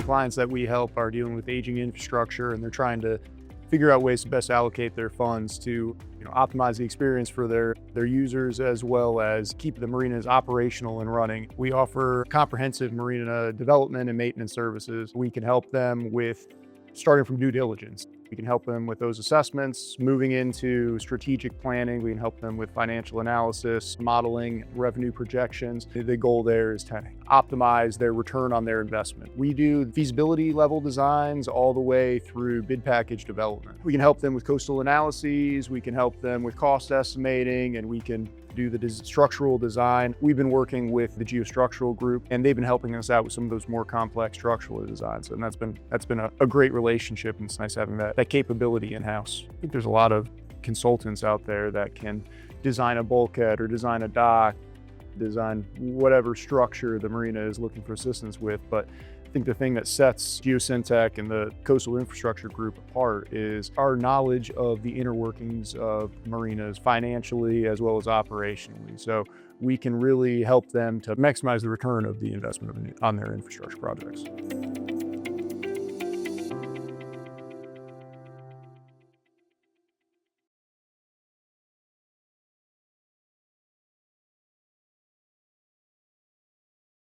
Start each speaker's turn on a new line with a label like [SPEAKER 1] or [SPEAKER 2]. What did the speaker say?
[SPEAKER 1] clients that we help are dealing with aging infrastructure, and they're trying to figure out ways to best allocate their funds to optimize the experience for their users, as well as keep the marinas operational and running. We offer comprehensive marina development and maintenance services. We can help them with starting from due diligence. We can help them with those assessments, moving into strategic planning. We can help them with financial analysis, modeling, revenue projections. The goal there is to optimize their return on their investment. We do feasibility level designs all the way through bid package development. We can help them with coastal analyses. We can help them with cost estimating, and we can do the structural design. We've been working with the geostructural group, and they've been helping us out with some of those more complex structural designs. And that's been a great relationship, and it's nice having that capability in-house. I think there's a lot of consultants out there that can design a bulkhead or design a dock, design whatever structure the marina is looking for assistance with. But I think the thing that sets Geosyntec and the Coastal Infrastructure Group apart is our knowledge of the inner workings of marinas financially as well as operationally. So we can really help them to maximize the return of the investment on their infrastructure projects.